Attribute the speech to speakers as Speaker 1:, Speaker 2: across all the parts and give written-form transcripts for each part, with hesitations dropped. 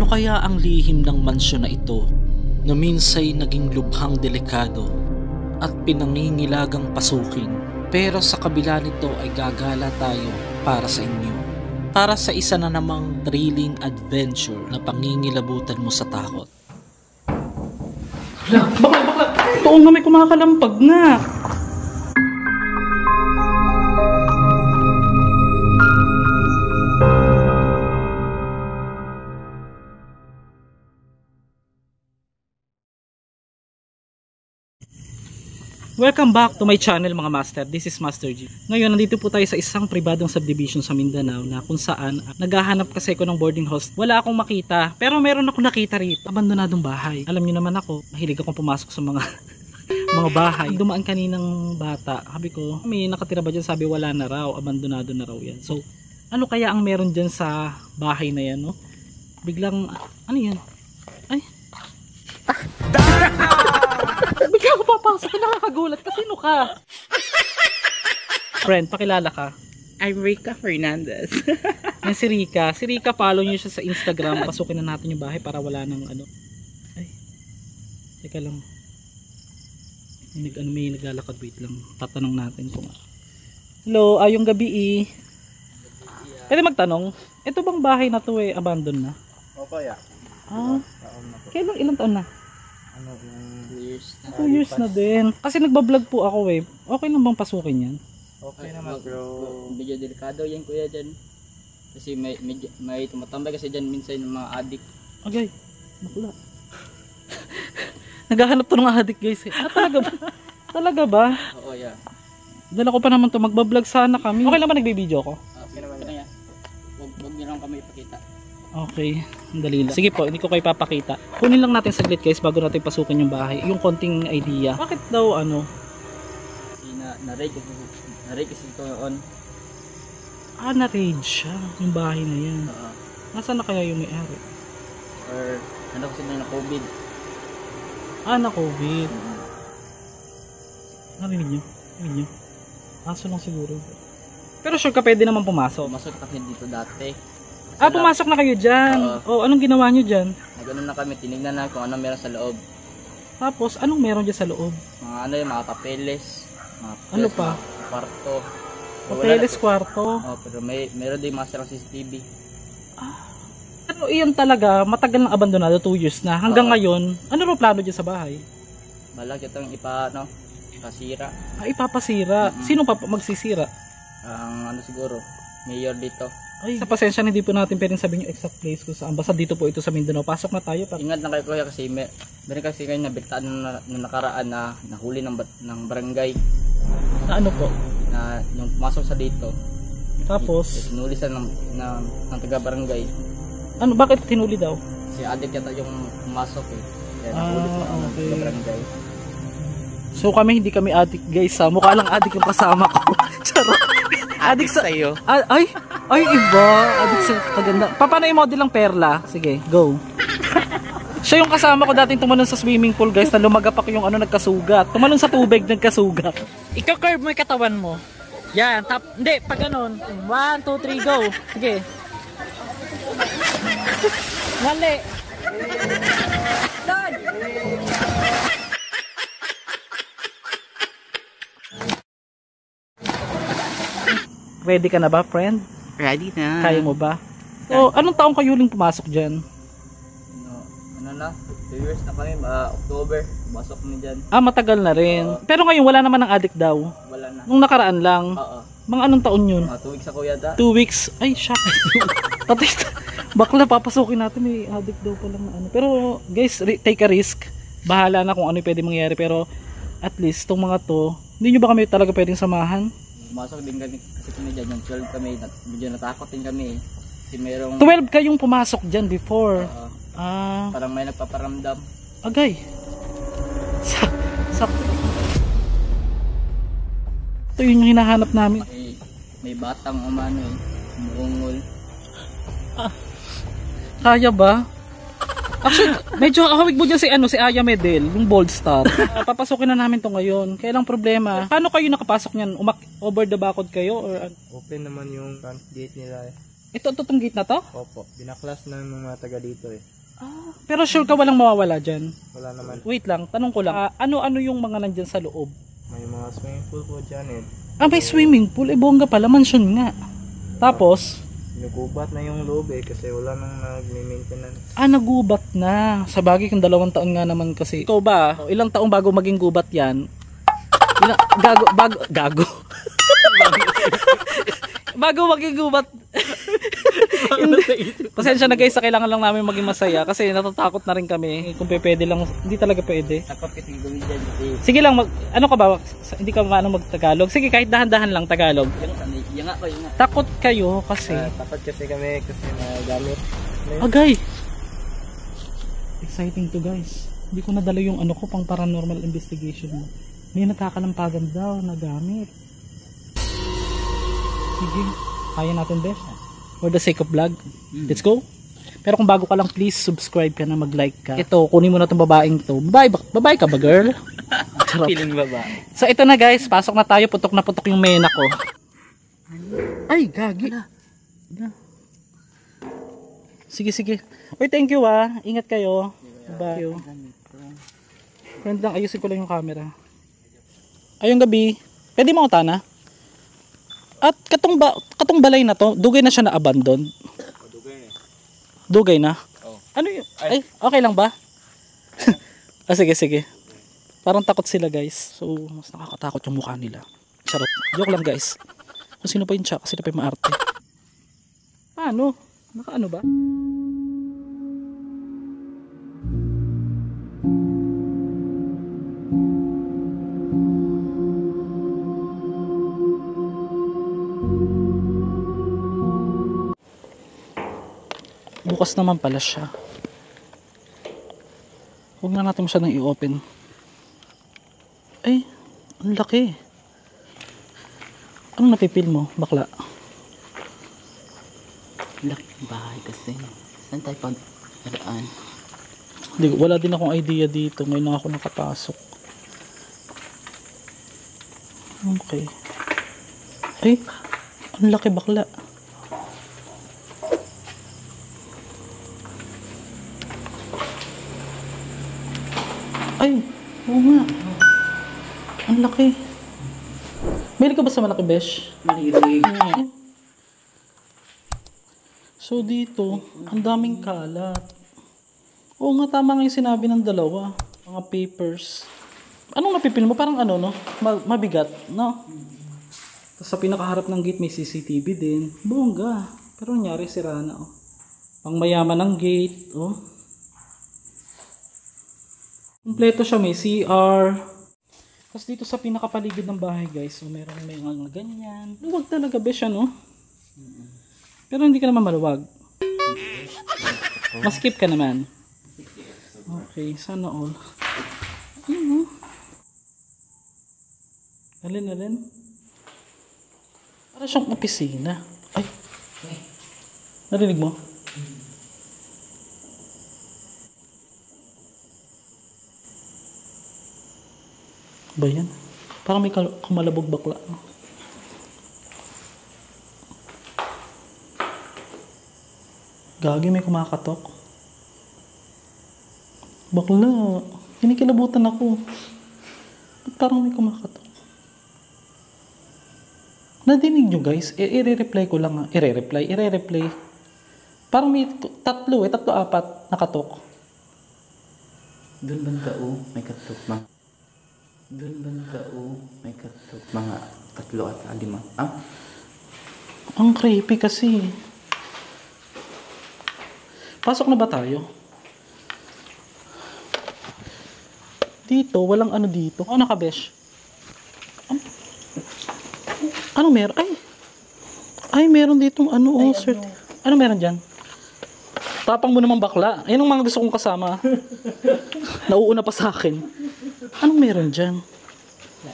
Speaker 1: Ano kaya ang lihim ng mansyon na ito na minsay naging lubhang delikado at pinangingilagang pasukin? Pero sa kabila nito ay gagala tayo para sa inyo. Para sa isa na namang thrilling adventure na pangingilabutan mo sa takot.
Speaker 2: Bakla! Ito nga may kumakalampag na! Welcome back to my channel mga master. This is Master G. Ngayon nandito po tayo sa isang pribadong subdivision sa Mindanao na kung saan naghahanap kasi ako ng boarding house. Wala akong makita pero meron ako nakita rito. Abandonadong bahay. Alam niyo naman ako, mahilig akong pumasok sa mga mga bahay. Dumaan kaninang bata. Sabi ko, may nakatira ba dyan? Sabi wala na raw. Abandonado na raw yan. So ano kaya ang meron dyan sa bahay na yan, no? Biglang, ano yan? Ay! Bigla ako papasok, nakakagulat kasi sino ka? Friend, pakilala ka.
Speaker 3: I'm Rica Fernandez.
Speaker 2: Yan si Rica. Si Rica, follow niyo siya sa Instagram. Pasukin na natin yung bahay para wala nang ano. Ay, teka lang. May naglalakad, wait lang. Tatanong natin kung hello, ayong gabi Pwede magtanong, ito bang bahay na to abandon na?
Speaker 3: Opo, ya.
Speaker 2: Ah, kailan, ilang taon na?
Speaker 3: Ano, 2 years na.
Speaker 2: 2 years na din. Kasi nagbablog po ako Okay lang bang pasukin yan?
Speaker 3: Okay naman, bro. Medyo delikado yan, kuya, dyan. Kasi may tumatambay kasi dyan minsan ng mga adik.
Speaker 2: Okay, bakla. Naghahanap to ng adik, guys. Talaga ba? Talaga ba?
Speaker 3: Oo, ya.
Speaker 2: Dala ko pa naman to, magbablog sana kami. Okay lang ba nagbibideo ko?
Speaker 3: Okay naman yan. Huwag nyo lang kami ipakita.
Speaker 2: Okay, dali lang. Sige po, hindi ko kayo papakita. Kunin lang natin saglit guys bago natin pasukin yung bahay. Yung konting idea. Bakit daw ano?
Speaker 3: Kasi na-raid kasi ito noon.
Speaker 2: Na-raid siya. Yung bahay na yan. Nasaan na kaya yung may-ari?
Speaker 3: Or ano kasi na COVID.
Speaker 2: Na-COVID. Narinig nyo? Narinig nyo? Aso lang siguro. Pero sure ka pwede naman pumasok.
Speaker 3: Pumasok kasi dito dati.
Speaker 2: Pumasok na kayo dyan. Anong ginawa nyo dyan?
Speaker 3: Nagano na kami, tinignan na kung ano meron sa loob.
Speaker 2: Tapos, anong meron dyan sa loob?
Speaker 3: Mga ano yung mga papeles.
Speaker 2: Ano pa?
Speaker 3: Mga kwarto.
Speaker 2: Papeles, kwarto.
Speaker 3: Pero meron din mga sirang CCTV.
Speaker 2: Ano iyan talaga, matagal nang abandonado, 2 years na. Hanggang ngayon, ano ro plano dyan sa bahay?
Speaker 3: Balak itong ipasira.
Speaker 2: Ipapasira. Sino pa magsisira?
Speaker 3: Ang ano siguro, mayor dito.
Speaker 2: Ay, sa pasensya hindi po natin pwedeng sabihin yung exact place kung saan. Basta dito po ito sa Mindanao. Pasok na tayo.
Speaker 3: Ingat na kayo kuya kasi meron kasi kayo nabitaan na nakaraan na nahuli ng barangay.
Speaker 2: Na ano po?
Speaker 3: Na yung pumasok sa dito.
Speaker 2: Tapos?
Speaker 3: Tinuli sa ng taga-barangay.
Speaker 2: Ano, bakit tinuli daw?
Speaker 3: Si adik yata yung pumasok Kaya nahuli sa
Speaker 2: okay.
Speaker 3: taga-barangay.
Speaker 2: So hindi kami adik guys Mukha lang adik yung kasama ko. Charot. Adik sa iyo. Ay, iba. Adik sa kaganda. Paano i-model ang perla? Sige, go. Siya yung kasama ko dating tumalon sa swimming pool guys na lumagapak yung nagkasugat. Tumalon sa tubig, nagkasugat. Ikaw curve mo yung katawan mo. Yan, hindi, pag ganun. 1, 2, 3, go. Sige. Mali. Ready ka na ba, friend?
Speaker 3: Ready na.
Speaker 2: Kaya mo ba? So, anong taong kayo huling pumasok dyan?
Speaker 3: Ano na? 2 years na kami, October. Pumasok kami dyan.
Speaker 2: Matagal na rin. Pero ngayon, wala naman ang adik daw.
Speaker 3: Wala na.
Speaker 2: Nung nakaraan lang. Mga anong taon yun?
Speaker 3: 2 weeks ako yata.
Speaker 2: 2 weeks. Ay, shock. Patay. Bakla, papasukin natin. May adik daw palang na ano. Pero, guys, take a risk. Bahala na kung ano yung pwede mangyari. Pero, at least, itong mga to, hindi nyo ba kami talaga pwedeng samahan?
Speaker 3: Pumasok din kami kasi kami dyan, yung 12 kami, medyo natakot din kami kasi merong
Speaker 2: 12 kayong pumasok dyan before.
Speaker 3: Parang may nagpaparamdam.
Speaker 2: Agay. Sakto. Ito yun yung hinahanap namin.
Speaker 3: May batang umuungol.
Speaker 2: Kaya ba? Actually, medyo hawig mo dyan si Aya Medel, yung Bold Star. Papasukin na namin to ngayon. Kaya lang problema, paano kayo nakapasok niyan? Over the bakod kayo? Or
Speaker 4: Open naman yung front gate nila.
Speaker 2: Ito tong gate na to?
Speaker 4: Opo, binaklas na yung mga taga dito eh.
Speaker 2: Pero sure ka walang mawawala dyan?
Speaker 4: Wala naman.
Speaker 2: Wait lang, tanong ko lang. Ano-ano yung mga nandyan sa loob?
Speaker 4: May mga swimming pool po dyan eh.
Speaker 2: May swimming pool. Bongga pala, mansion nga. Tapos?
Speaker 4: Nagubat na yung loob eh kasi wala nang nag-maintenance.
Speaker 2: Nagubat na. Sa bagay kung 2 taon nga naman kasi. Ikaw ba, ilang taong bago maging gubat yan? Gago. Bago maging gubat. Pasensya na guys, kailangan lang namin maging masaya kasi natatakot na rin kami. Kung pwede lang, hindi talaga pwede.
Speaker 3: Takot kasi gawin dyan.
Speaker 2: Sige lang, ano ka ba? Hindi ka maano mag-Tagalog? Sige, kahit dahan-dahan lang Tagalog.
Speaker 3: Yung nga.
Speaker 2: Takot kayo kasi.
Speaker 4: Takot kasi kami kasi nagamit.
Speaker 2: Agay! Exciting to guys. Hindi ko nadala yung ano ko pang paranormal investigation mo. May nakakalampagan daw na gamit. Sige, kaya natin best. For the sake of vlog. Let's go. Pero kung bago ka lang, please subscribe ka na, mag-like ka. Ito, kunin mo na itong babaeng to. Babae ka ba, girl? Charot.
Speaker 3: Feeling babae.
Speaker 2: So ito na guys, pasok na tayo. Putok na putok yung mena ko. Ay, gagi. Sige. Uy, thank you Ingat kayo. Bye. Friend lang, ayusin ko lang yung camera. Ayong gabi. Pwede mo utana? At katong balay na to, dugay na siya na abandon. Dugay na.
Speaker 4: Oh.
Speaker 2: Ano yun? Ay, okay lang ba? Sige. Parang takot sila guys. So, mas nakakatakot yung mukha nila. Charot. Joke lang guys. Kung sino pa yung tsaka, sino pa yung maarte. Paano? Nakaano ba? Bukas naman pala siya. Huwag na natin masyadong i-open. Ay, ang laki. Anong napipil mo, bakla?
Speaker 3: Laking bahay kasi. Saan tayo pag-araan?
Speaker 2: Wala din akong idea dito. Ngayon lang ako nakapasok. Okay. Ay, ang laki bakla. Ay, oo nga. Ang laki. Mahilig ka ba sa malaki, besh?
Speaker 3: Mahilig.
Speaker 2: So dito, ang daming kalat. Oo nga, tama nga yung sinabi ng dalawa. Mga papers. Anong napipil mo? Parang ano, no? Mabigat, no? Tapos sa pinakaharap ng gate may CCTV din. Bongga. Pero nangyari, sira na, oh. Pang mayaman ng gate, oh. Kompleto siya, may CR. Tapos dito sa pinakapaligid ng bahay guys, so meron may mga ganyan. Luwag talaga besh ano. Pero hindi ka naman maluwag. Maskip ka naman. Okay, sana all. Ayun, alin. Para siyang opisina. Ay. Narinig mo? Ba yan? Parang may kumalabog bakla. Gagi, may kumakatok. Bakla. Kinikilabutan ako. Ba't parang may kumakatok? Nadinig nyo guys? I-reply ko lang. I-reply. Parang may tatlo, 4 nakatok.
Speaker 3: Doon banda may katok mga. Doon banda may katok mga 3 at 5.
Speaker 2: Ang creepy kasi. Pasok na ba tayo? Dito, walang ano dito. Ano ka, besh? Ano meron? Ay, meron ditong ano, sir. Ano meron dyan? Tapang mo naman bakla. Ayun ang mga gusto kong kasama. Nauuna pa sa akin. Anong meron dyan?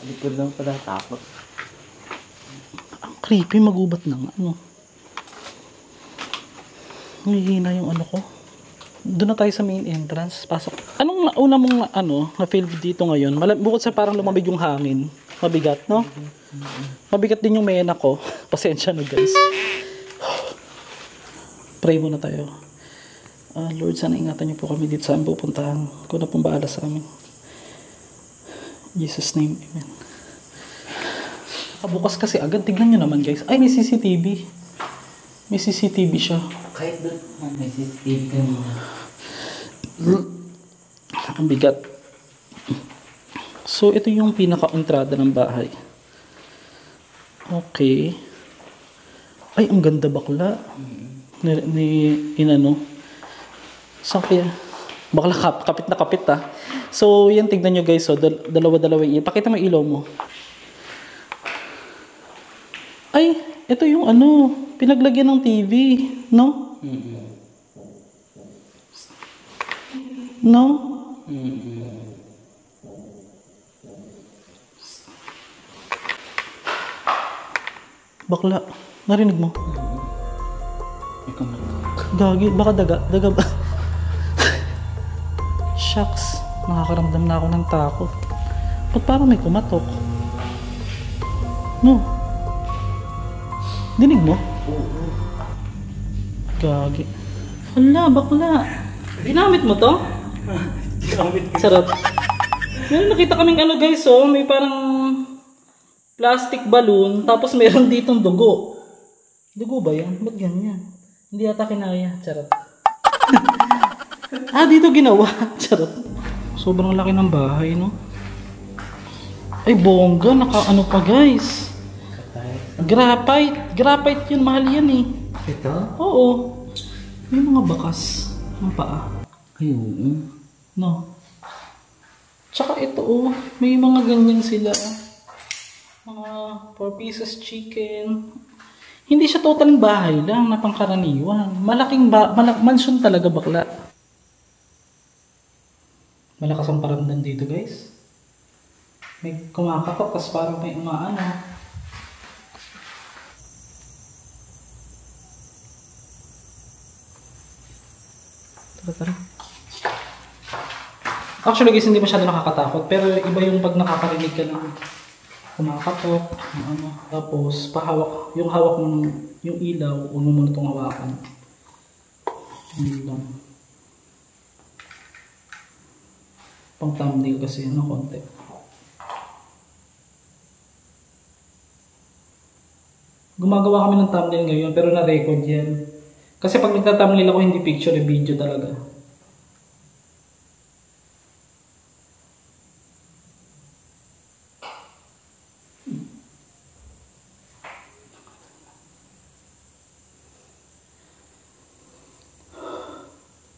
Speaker 3: Likod lang pala takot.
Speaker 2: Ang creepy, magubat na nga. Ano? Hihina yung ano ko. Doon na tayo sa main entrance. Pasok. Anong una mong na-feel dito ngayon? Bukod sa parang lumamig yung hangin. Mabigat, no? Mabigat din yung mena ko. Pasensya na guys. Pray muna tayo. Lord, sana ingatan niyo po kami dito saan pupuntahan. Kung na pong baala sa amin. In Jesus' name, amen. Bukas kasi agad. Tignan nyo naman guys. Ay, may CCTV. May CCTV siya.
Speaker 3: Kahit doon, may CCTV ka muna.
Speaker 2: Ang bigat. So, ito yung pinaka-entrada ng bahay. Okay. Ay, ang ganda bakla. Inano. Saan kaya? Bakla kapit na kapit ah. So, yan tignan nyo guys. So, dalawa-dalawa yung pakita mo ilaw mo. Ay, ito yung ano, pinaglagyan ng TV. No? No? Bakla, narinig mo?
Speaker 3: Ikaw na.
Speaker 2: Gagi, baka daga ba? Shucks, nakakaramdam na ako ng takot. Ba't parang may kumatok? No? Dinig mo?
Speaker 3: Oo.
Speaker 2: Gagi. Hala, bakla. Ginamit mo to?
Speaker 3: Ginamit ko.
Speaker 2: Sarap. Meron nakita kaming ano guys, oh, may parang plastic balloon, tapos meron ditong dugo. Dugo ba yan? Ba't ganyan? Hindi yata kinaya. Charot. Dito ginawa. Charot. Sobrang laki ng bahay, no? Ay, bongga. Naka-ano pa, guys. Graphite. Graphite yun. Mahal yan, eh.
Speaker 3: Ito?
Speaker 2: Oo. May mga bakas ng paa.
Speaker 3: Ay, oo.
Speaker 2: No? Tsaka ito, oh. May mga ganyan sila. Mga 4 pieces chicken. Hindi siya totaling bahay lang na pangkaraniwan. Malaking mansion talaga bakla. Malakas ang paramdam dito guys. May kumakatok kasi parang may umaano. Tara. Actually guys, hindi masyado nakakatakot. Pero iba yung pag nakakarinig ka ng kumakatok, ano, tapos pahawak, yung hawak mo yung ilaw, huwag mo muna itong hawakan. Hindi lang. Pang thumbnail kasi, ano, konti. Gumagawa kami ng thumbnail ngayon, pero na-record yan. Kasi pag nagta-thumbnail ako, hindi picture, video talaga.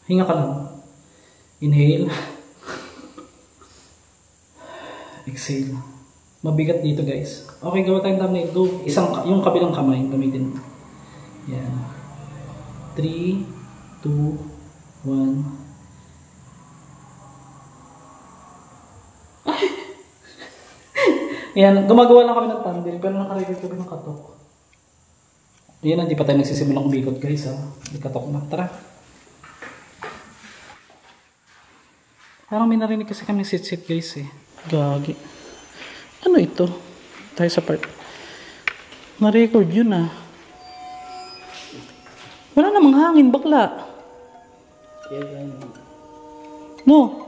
Speaker 2: Hinga ka lang. Inhale. Exhale. Mabigat dito guys. Okay, gawa tayong thumbnail. Go. Yung kabilang kamay. Gamitin mo. Yan. 3, 2, 1. Yan. Gumagawa lang kami ng thumbnail. Pero nakarecord kami ng katok. Yan. Hindi pa tayo nagsisimulang umikot guys. May katok na. Tara. Parang may narinig kasi kami sit-sit guys eh. Gagi. Ano ito? Tayo sa part. Na-record yun ah. Wala namang hangin, bakla. No.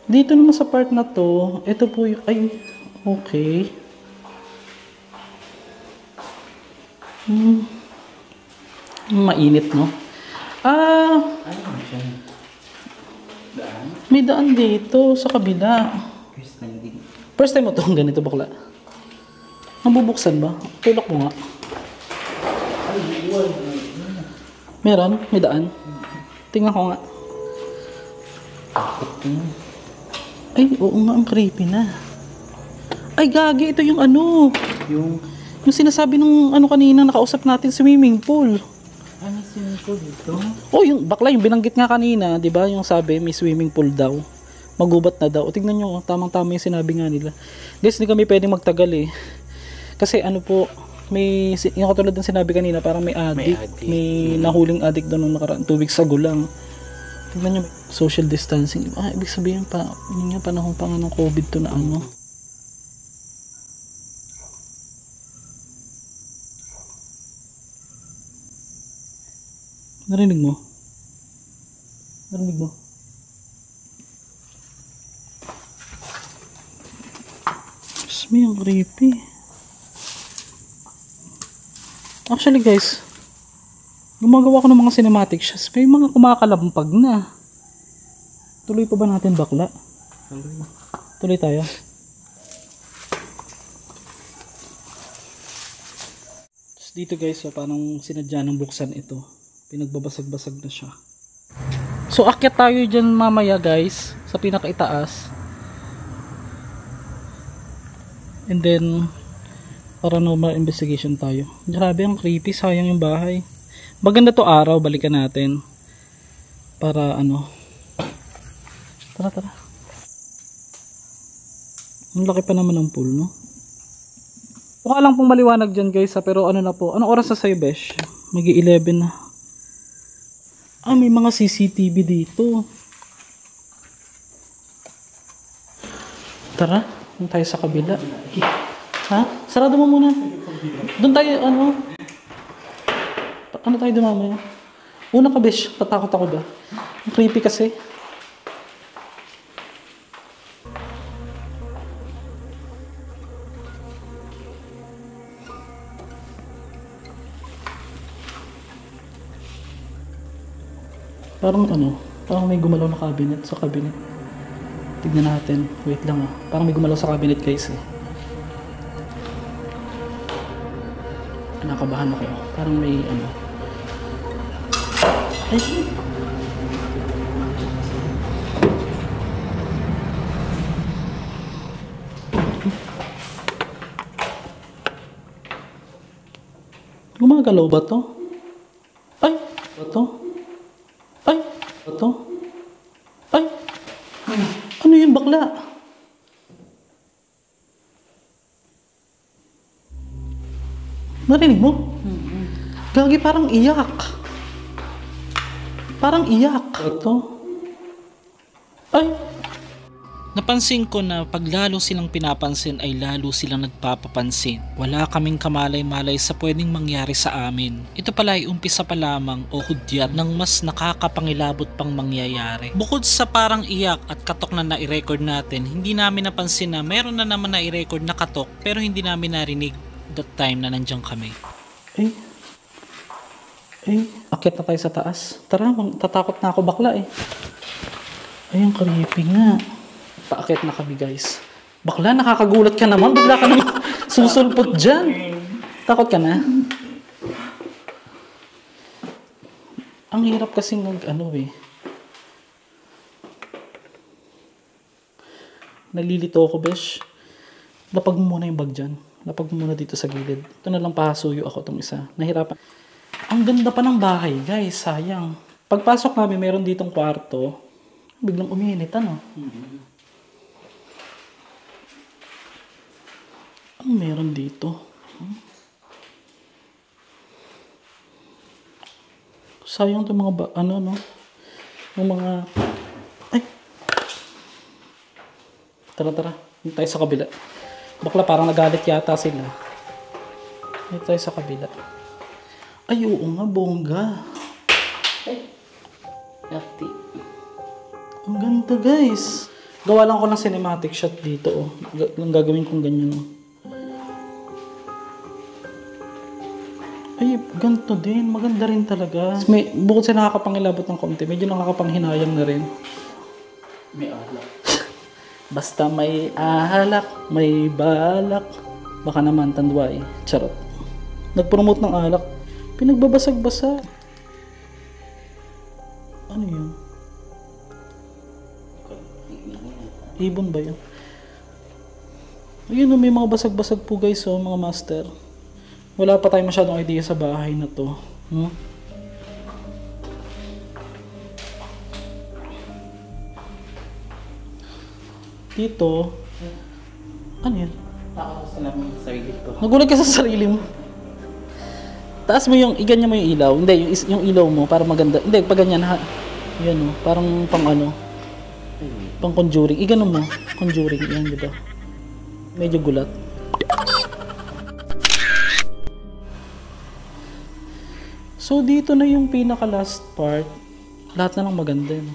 Speaker 2: Dito naman sa part na to, ito po yung, ay, okay. Mainit no?
Speaker 3: Ano siya? Daan?
Speaker 2: May daan dito sa kabila. First time mo itong ganito bakla? Nabubuksan ba? Tulak mo nga. Meron? May daan? Tingnan ko nga. Ay, oo nga, ang creepy na. Ay, gagi, ito yung ano. Yung sinasabi nung ano kanina, nakausap natin, swimming pool.
Speaker 3: Ano swimming pool dito?
Speaker 2: Oh, yung bakla, yung binanggit nga kanina, di ba? Yung sabi, may swimming pool daw. Magubat na daw. O, tingnan nyo, tamang-tama yung sinabi nga nila. Guys, hindi kami pwedeng magtagal eh. Kasi ano po, may, yung katulad ng sinabi kanina, parang may addict. May nahuling addict doon nung nakaraan, 2 weeks ago lang. Tingnan nyo, social distancing. Ibig sabihin pa, yun nga panahon pa nga ng COVID to na ano. Narinig mo? Narinig mo? Diyos me, ang creepy. Actually guys, gumagawa ko ng mga cinematic shots. May mga kumakalampag na. Tuloy pa ba natin bakla? Tuloy tayo. Dito guys, so parang sinadya ng buksan ito. Pinagbabasag-basag na siya. So akyat tayo dyan mamaya guys, sa pinakaitaas. And then paranormal investigation tayo. Grabe, ang creepy, sayang yung bahay. Maganda to araw, balikan natin. Para ano. Tara. Ang laki pa naman ng pool, no? Mukha lang pong maliwanag dyan guys ha, pero ano na po, anong oras na sa'yo besh? Mag-11 na. Ah, may mga CCTV dito. Tara, doon tayo sa kabila. Ha? Sarado mo muna. Doon tayo, ano? Ano tayo dumamaya? Una ka besh, tatakot ako ba? Ang creepy kasi. Parang ano, parang may gumalaw na cabinet sa cabinet. Tignan natin. Wait lang ah. Parang may gumalaw sa cabinet guys eh. Kinakabahan ako. Parang may ano. Ay! Gumagalaw ba to? Ay! Ba to? Ay! Ito? Ay! Ano yun bakla? Narinig mo? Gagi, parang iyak. Parang iyak. Ito? Ay!
Speaker 1: Napansin ko na pag lalo silang pinapansin ay lalo silang nagpapapansin. Wala kaming kamalay-malay sa pwedeng mangyari sa amin. Ito pala ay umpisa pa lamang o hudyat ng mas nakakapangilabot pang mangyayari. Bukod sa parang iyak at katok na nai-record natin, hindi namin napansin na meron na naman nai-record na katok pero hindi namin narinig that time na nandiyan kami.
Speaker 2: Akyat na tayo sa taas. Tara, tatakot na ako bakla eh. Ay, ang creepy nga. Paakyat na kami guys. Bakla, nakakagulat ka naman. Bigla ka naman susulpot dyan. Takot ka na? Ang hirap kasi ano eh. Nalilito ako besh. Lapag mo muna yung bag dyan. Lapag mo muna dito sa gilid. Ito na lang pahasuyo ako itong isa. Nahirapan. Ang ganda pa ng bahay guys. Sayang. Pagpasok namin meron ditong kwarto. Biglang umiinit ano. Ano meron dito? Sayang itong mga ano no? Yung mga ay! Tara. Dito tayo sa kabila. Bakla parang nagalit yata sila. Dito tayo sa kabila. Ay oo nga, bongga. Ay! Yati. Ang ganda guys. Gawa lang ko ng cinematic shot dito oh. Ang gagawin kong ganyan oh. Ay, ganito din. Maganda rin talaga. May, bukod sa nakakapangilabot ng konti, medyo nakakapanghinayang na rin. May alak. Basta may alak, may balak. Baka naman tandway. Charot. Nag-promote ng alak. Pinagbabasag-basag. Ano yun? Ibon ba yun? Ayun, may mga basag-basag po guys, oh, mga master. Wala pa tayong masyadong idea sa bahay na to. Dito, ano yan?
Speaker 3: Takot sa namin sa sarili ko.
Speaker 2: Nagulat ka sa sarili mo. Taas mo yung, iganyan mo yung ilaw. Hindi, yung ilaw mo para maganda. Hindi, pag ganyan ha. Yan o, parang pang ano. Pang conjuring. Iganon mo. Conjuring. Yan, di ba? Medyo gulat. So So dito na yung pinaka last part. Lahat na lang maganda, no?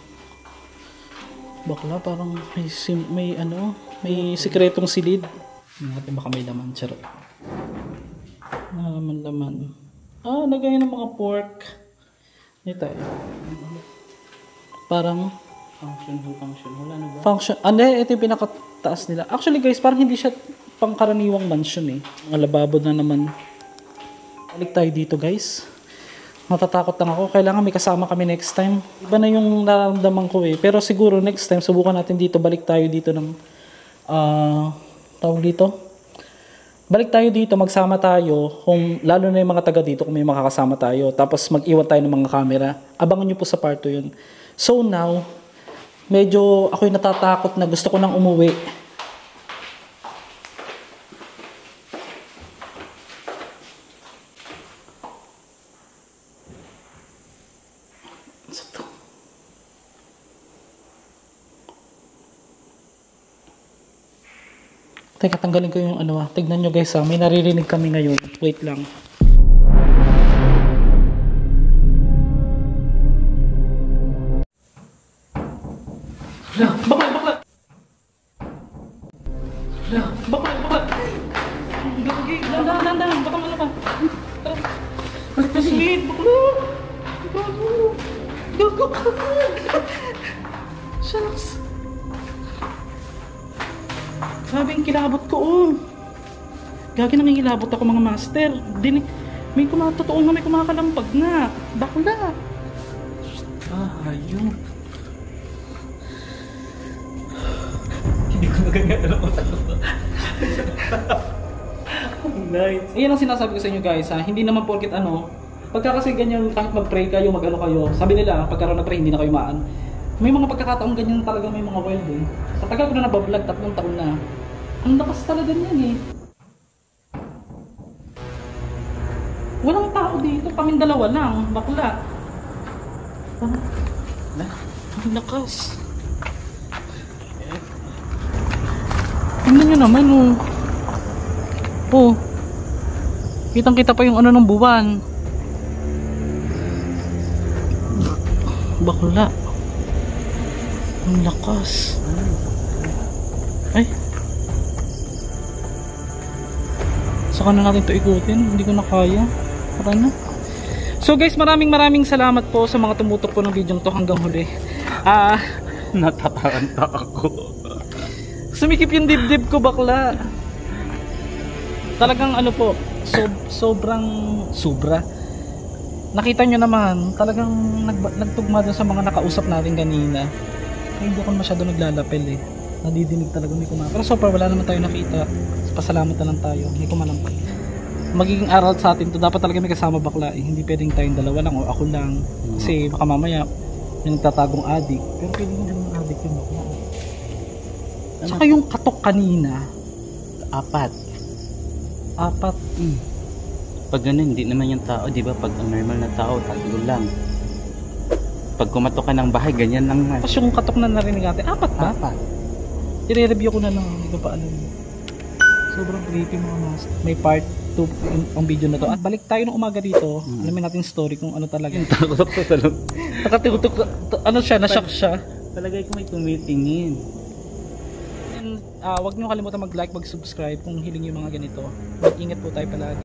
Speaker 2: Bakla parang may sikretong silid. Natin baka may laman, charot. Laman. Lagay ng mga pork. Ito tayo. Parang
Speaker 3: Function. Wala na ba?
Speaker 2: function. Ito yung pinakataas nila. Actually guys, parang hindi siya pangkaraniwang mansion eh. Mga lababo na naman. Balik tayo dito guys. Natatakot lang ako. Kailangan may kasama kami next time. Iba na yung nararamdaman ko eh. Pero siguro next time, subukan natin dito. Balik tayo dito ng tawag dito. Balik tayo dito, magsama tayo. Kung, lalo na yung mga taga dito, kung may makakasama tayo. Tapos mag-iwan tayo ng mga camera. Abangan nyo po sa part 2 yun. So now, medyo ako'y natatakot na gusto ko nang umuwi. Teka, tanggalin ko yung tignan nyo guys may naririnig kami ngayon. Wait lang. Bakla! Gagi, dandan, baka ano ka. Sweet, bakla! Gago! Shucks! Grabe yung kilabot ko, Gagi, nangingilabot ako mga master. May totoo nga may kumakalampag na. Bakla!
Speaker 3: Ayun. Hindi ko na ganyan alam mo sa nice.
Speaker 2: Iyan ang sinasabi ko sa inyo guys, hindi naman porket pagka kasi ganyan kahit mag-pray kayo, kayo, sabi nila pagka na-pray hindi na kayo maan. May mga pagkakataon ganyan talaga, may mga wild eh. Sa tagal ko na nabablog, 3 taon na. Ang lakas talaga niyan eh. Walang tao dito, kaming dalawa lang, bakla. Ang lakas. Tingnan nyo naman kitang kita pa yung ng buwan. Bakla. Ang lakas. Ay. Saka na natin ito ikutin. Hindi ko na kaya. Para na. So guys, maraming salamat po sa mga tumutok po ng video to hanggang huli.
Speaker 3: Natataranta ako.
Speaker 2: Sumikip yung dibdib ko, bakla. Talagang sobrang sobra. Nakita nyo naman, talagang nagtugma dun sa mga nakausap natin kanina. Hindi ako masyado naglalapel eh. Nadidinig talaga, may kumapal. Pero so far wala naman tayo nakita. Pasalamat na lang tayo, may kumalampag. Magiging aral sa atin to, dapat talaga may kasama bakla eh. Hindi pwedeng tayong dalawa lang o ako lang. Kasi baka mamaya may nagtatagong adik. Pero pwede na naman adik yung bakla. Saka yung katok kanina, 4.
Speaker 3: Pag ganun, hindi naman yung tao, di ba? Pag ang normal na tao, 3 lang. Pag kumatok ka ng bahay, ganyan lang man.
Speaker 2: Tapos yung katok na narinig natin, 4 ba?
Speaker 3: 4.
Speaker 2: I-review ko na lang, hindi ko pa alam. Sobrang creepy mga master. May part 2 ang video na to. At balik tayo ng umaga dito, alamin natin story kung ano talaga.
Speaker 3: Takot ko sa loob.
Speaker 2: Nakatutok, na-shock siya.
Speaker 3: Palagay ko may tumitingin.
Speaker 2: And wag niyo kalimutan mag-like, mag-subscribe kung hiling yung mga ganito. Mag-ingat po tayo palagi.